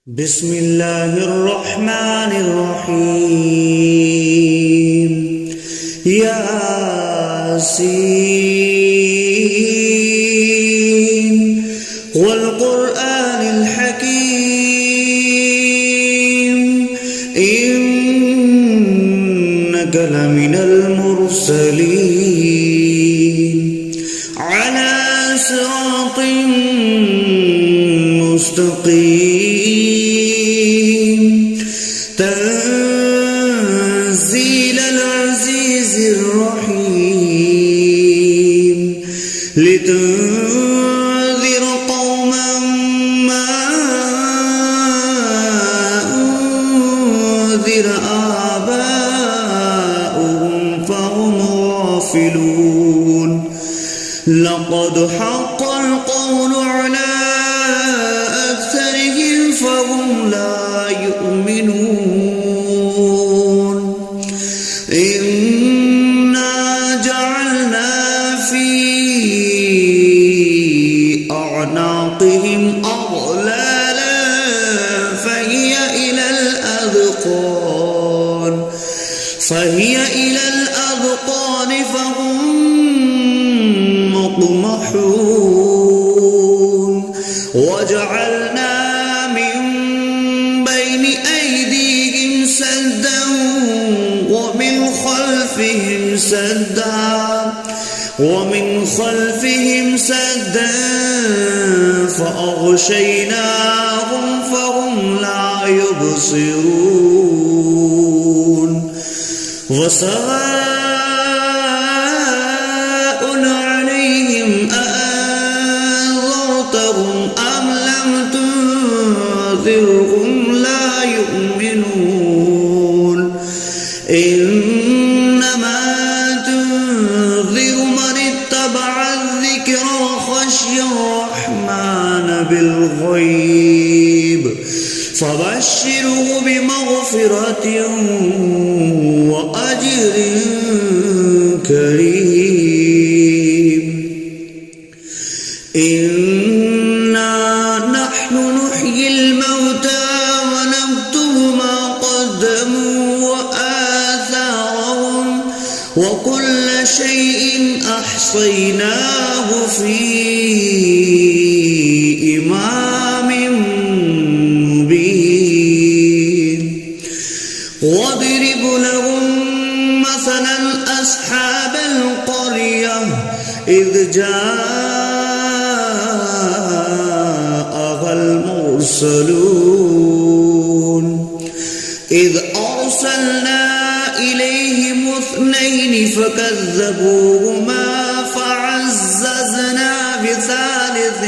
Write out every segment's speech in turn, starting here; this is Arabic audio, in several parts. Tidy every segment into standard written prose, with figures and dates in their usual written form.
بسم الله الرحمن الرحيم ياسين والقرآن الحكيم إنك لمن المرسلين على صراط مستقيم تنزيل العزيز الرحيم لتنذر قوما ما أنذر آباؤهم فهم غافلون لقد حق القول على أكثرهم فهم لا يؤمنون إنا جعلنا في أعناقهم أغلالا فهي إلى الأذقان فهم مقمحون وجعلنا من بين أيديهم سدا ومن خلفهم سدا فأغشيناهم فهم لا يبصرون وسواء عليهم أأنذرتهم أم لم تنذرهم لا يؤمنون إنما تنذر من اتبع الذكر وخشي الرحمن بالغيب فبشره بمغفرة وأجر كريم إنا نحن نحيي الموتى ونكتب ما قدموا وآثارهم وكل شيء أحصيناه في إمام مبين واضرب لهم مثلا أصحاب القرية إذ جاءها المرسلون إذ أرسلنا إليهم 2 فكذبوهما فعززنا بثالث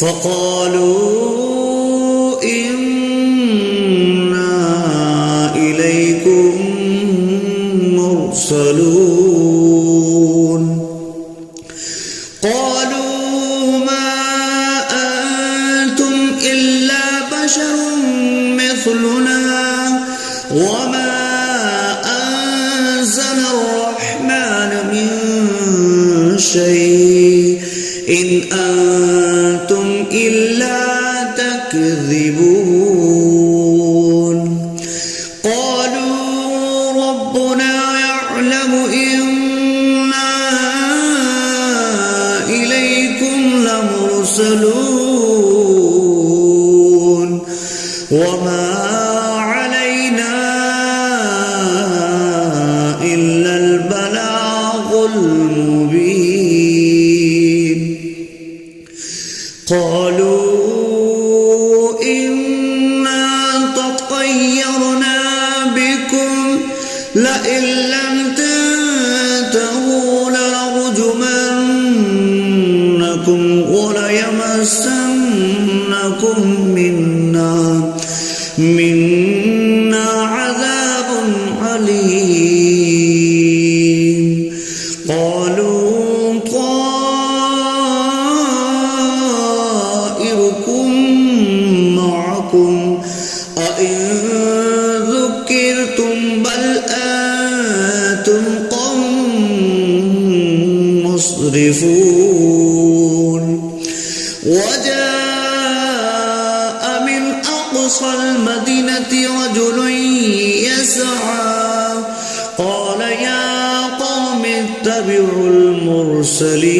فقالوا إنا إليكم مرسلون قالوا ما أنتم إلا بشر مثلنا وما أنزل الرحمن من شيء إن أنتم إلا تكذبون قالوا ربنا يعلم إنا إليكم لمرسلون وما علينا إلا البلاغ المبين قالوا إنا تطيرنا بكم لئن لم تنتهوا لنرجمنكم وليمسنكم منا عذاب عليم قالوا طائركم معكم أئن ذكرتم بل أنتم قوم مسرفون وجاء أقصى المدينة رجل يسعى قال يا قوم اتبعوا المرسلين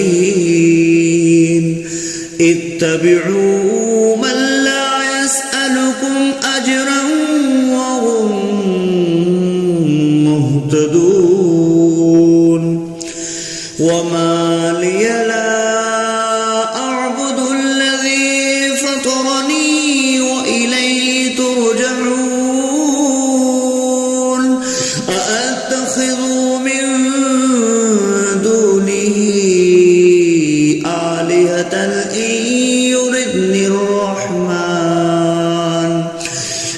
اتبعوا من لا يسألكم أجرا وهم مهتدون وما لي لا أعبد الذي فطرني وإليه ترجعون أأتخذ من دونه آلهة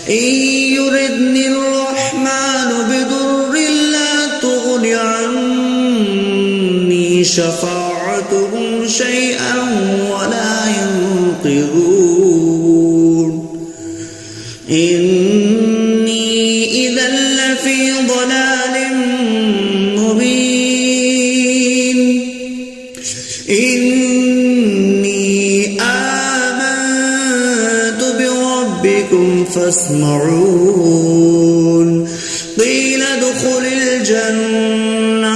إن يردني الرحمن بضر لا تغن عني شفاعتهم شيئا ولا ينقذون إني إذا لفي ضلال مبين إني آمنت بربكم فاسمعون قيل ادخل الجنة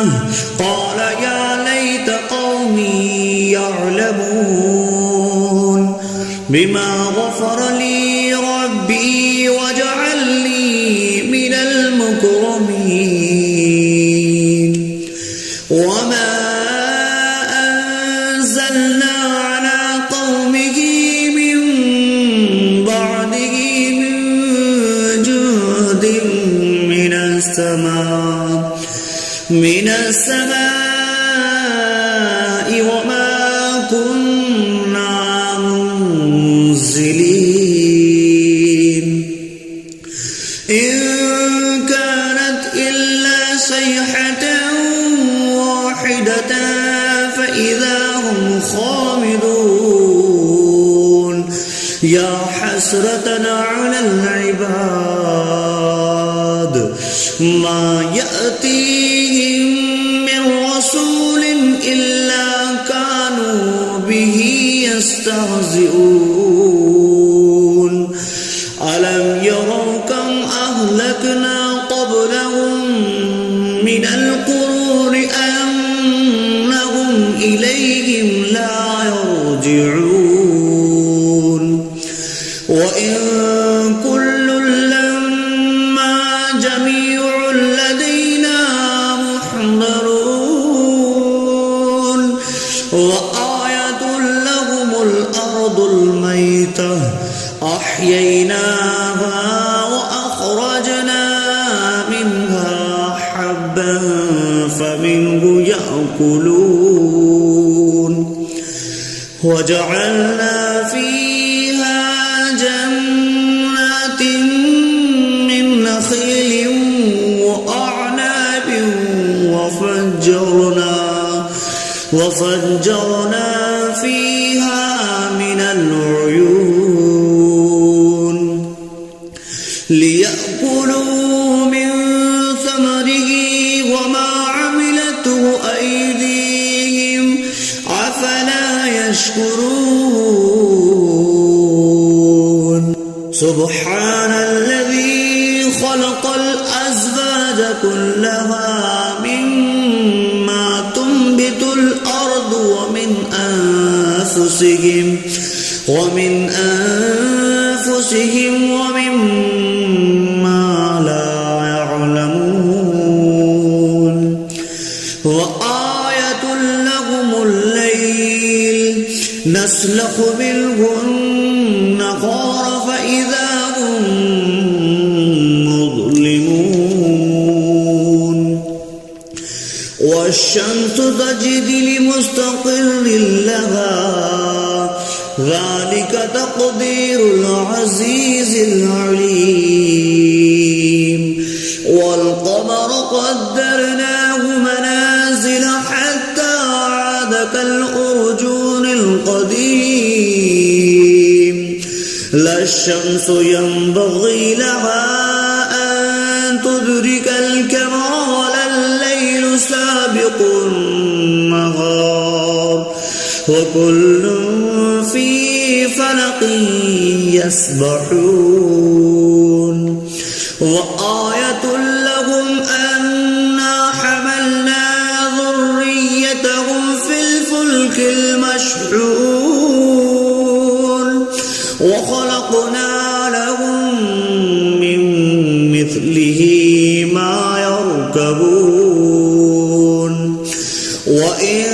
قال يا ليت قومي يعلمون بما غفر لي ربي وجعلني من المكرمين وما أنزلنا على قومه من بعده من جند من السماء وما كنا منزلين إن كانت إلا صيحة واحدة فإذا هم خامدون يا حسرة على العباد ما يأتيهم من رسول إلا كانوا به يستهزئون ألم يروا كم أهلكنا قبلهم من القرون أنهم إليهم لا يرجعون وإن كل لما جميع لدينا محضرون وآية لهم الأرض الميتة أحييناها وأخرجنا منها حبا فمنه يأكلون وجعلنا فيها جنات من نخيل وأعناب وفجرنا فيها من العيون ليأكلوا من ثمره وما عملته أيديهم أفلا يشكرون سبحان الذي خلق الأزواج كلها مما تنبت الأرض ومن أنفسهم ومما لا يعلمون وآية لهم الليل نسلخ منه النهار فإذا هم مظلمون والشمس تجري لمستقر لها ذلك تقدير العزيز العليم والقمر قدرناه منازل حتى عاد كالأرجون القديم لا الشمس ينبغي لها أن تدرك القمر ولا الليل سابق النهار وكل في فلق يسبحون وآية لهم أنا حملنا ذريتهم في الفلك المشحون وخلقنا لهم من مثله ما يركبون وإن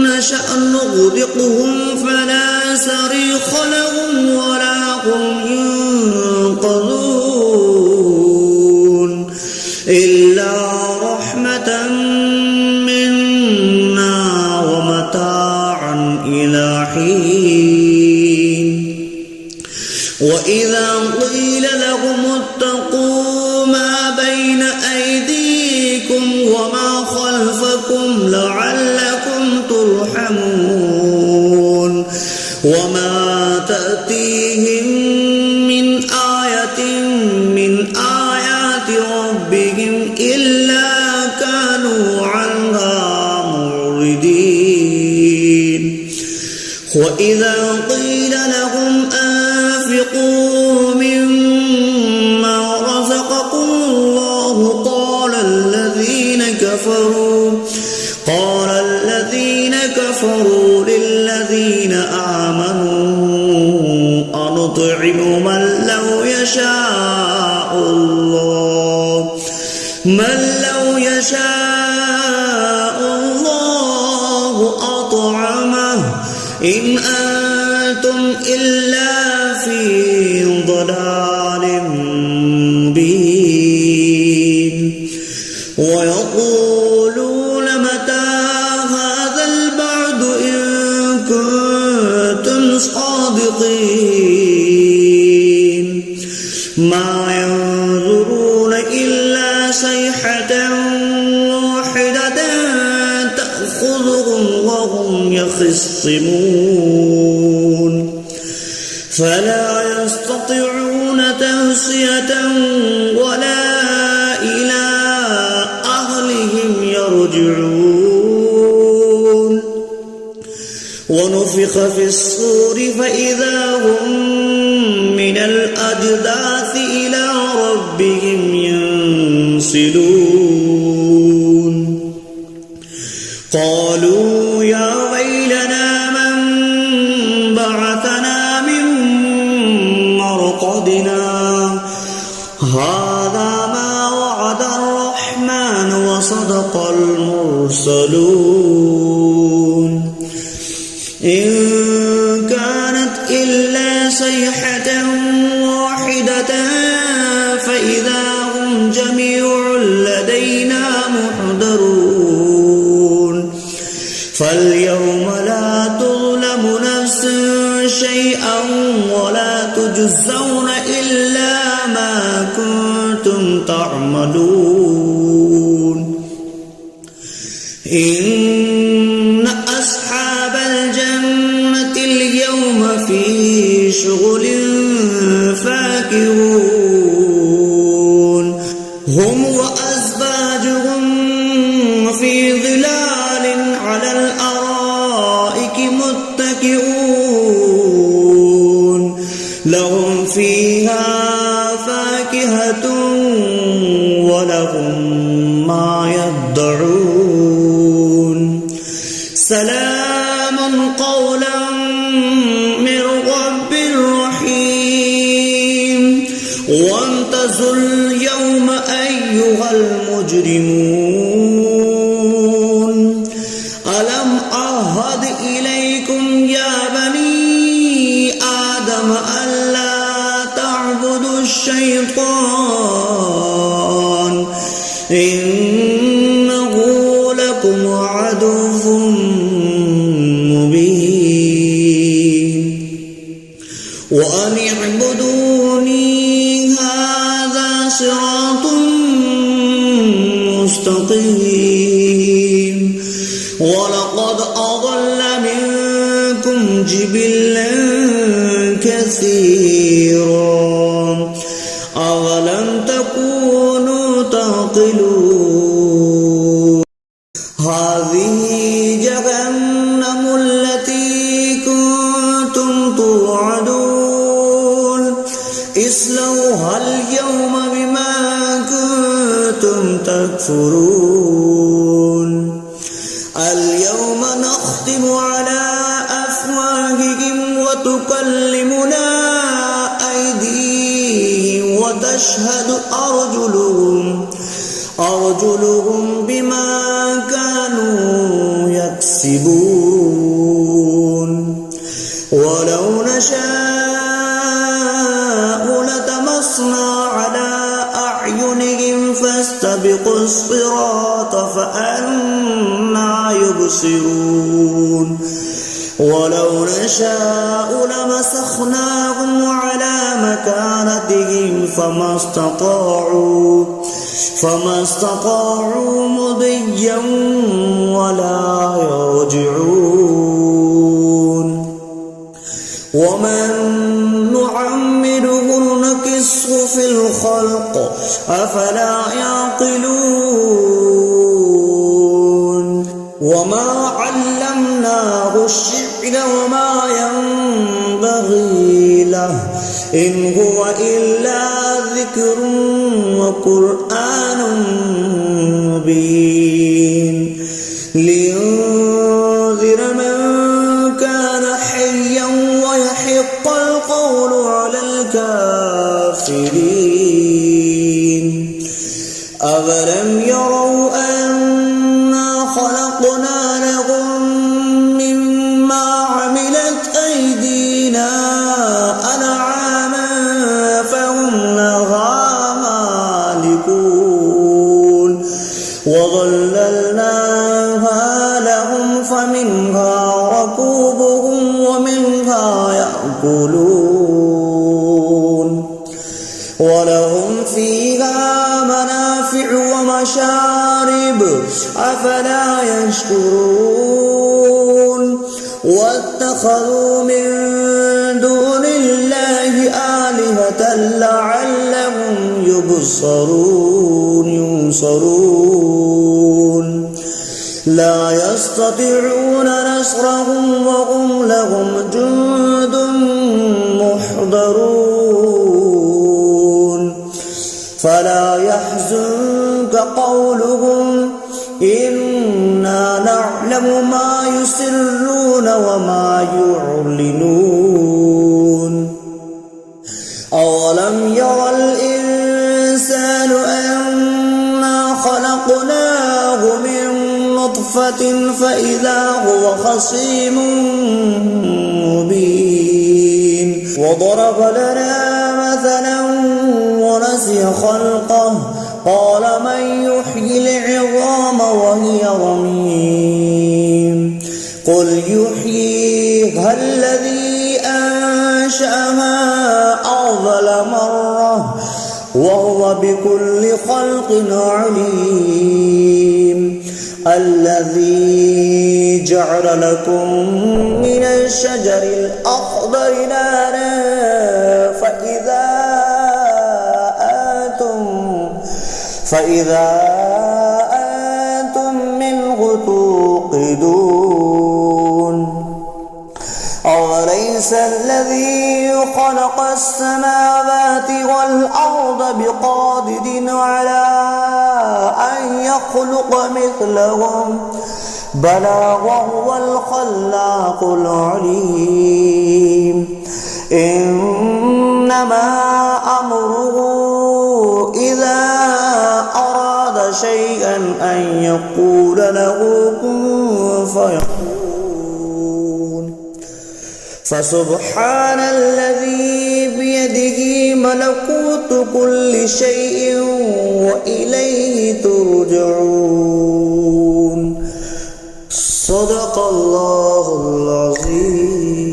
نشأ نغرقهم فلا صريخ لهم ولا هم ينقذون إلا رحمة منا ومتاعا إلى حين وإذا قيل لهم اتقوا ما بين أيديكم وما خلفكم لعلكم ترحمون وما تأتيهم من آية من آيات ربهم إلا كانوا عنها معرضين وإذا قيل لهم أنفقوا مما رزقكم الله قال الذين كفروا للذين آمنوا أنطعم من لو يشاء الله أطعمه إن أنتم إلا في ضلال مبين ويقولون متى هذا البعد إن كنتم صادقين ما ينظرون إلا صيحة واحدة تأخذهم وهم يخصمون فلا يستطيعون تهصية ولا إلى أهلهم يرجعون ونفخ في الصور فإذا هم من الأجداث إلى ربهم ينسلون قالوا يا ويلنا من بعثنا من مرقدنا هذا ما وعد الرحمن وصدق المرسلون إن كانت إلا صيحة واحدة فإذا هم جميع لدينا محضرون فاليوم لا تظلم نفس شيئا ولا تجزون إلا ما كنتم تعملون إن أصحاب الجنة اليوم في شغل فاكهون هم وأزواجهم في ظلال على الأرائك متكئون لهم فيها فاكهة ولهم ما يدعون سلام قولا من رب رحيم وامتازوا اليوم أيها المجرمون ألم أعهد إليكم يا بني آدم ألا تعبدوا الشيطان إنه لكم عدو مبين وأن اعبدوني هذا صراط مستقيم ولقد أضل منكم جبلا كثيرا أولم تكونوا تعقلون هذه جهنم التي كنتم توعدون اصلوها اليوم بما كنتم تكفرون اليوم نختم على أفواههم وتكلمنا أيديهم وتشهد أرجلهم بما كانوا يكسبون ولو نشاء لطمسنا على أعينهم فاستبقوا الصراط فأنى يبصرون ولو نشاء لمسخناهم على مكانتهم فما استطاعوا مضيا ولا يرجعون ومن نعمره نكسه في الخلق أفلا يعقلون وما علمناه الشعر وما ينبغي له إن هو إلا ذكر وقرآن مبين لينذر من كان حيا ويحق القول على الكافرين أولم يروا أنا خلقنا لهم مما عملت أيدينا أنعاما فهم لها مالكون وظللناها لهم فمنها ركوبهم ومنها يأكلون ولهم فيها منافع ومشارب أفلا يشكرون واتخذوا من دون الله آلهة لعلهم ينصرون لا يستطيعون نصرهم وهم لهم جند محضرون فلا يحزنك قولهم إنا نعلم ما يسرون وما يعلنون أولم ير الإنسان أنا خلقناه من نطفة فإذا هو خصيم مبين وضرب لنا مثلا ونسي خلقه قال من يحيي العظام وهي رميم قل يحييها الذي أنشأها أول مرة وهو بكل خلق عليم الذي جعل لكم من الشجر الأخضر نارا فإذا أنتم منه توقدون أوليس الذي خلق السماوات والأرض بقادر على أن يخلق مثلهم بلى وهو الخلاق العليم إنما أمره إذا أراد شيئا أن يقول له كن فيكون فسبحان الذي بيده ملكوت كل شيء وإليه ترجعون صدق الله العظيم.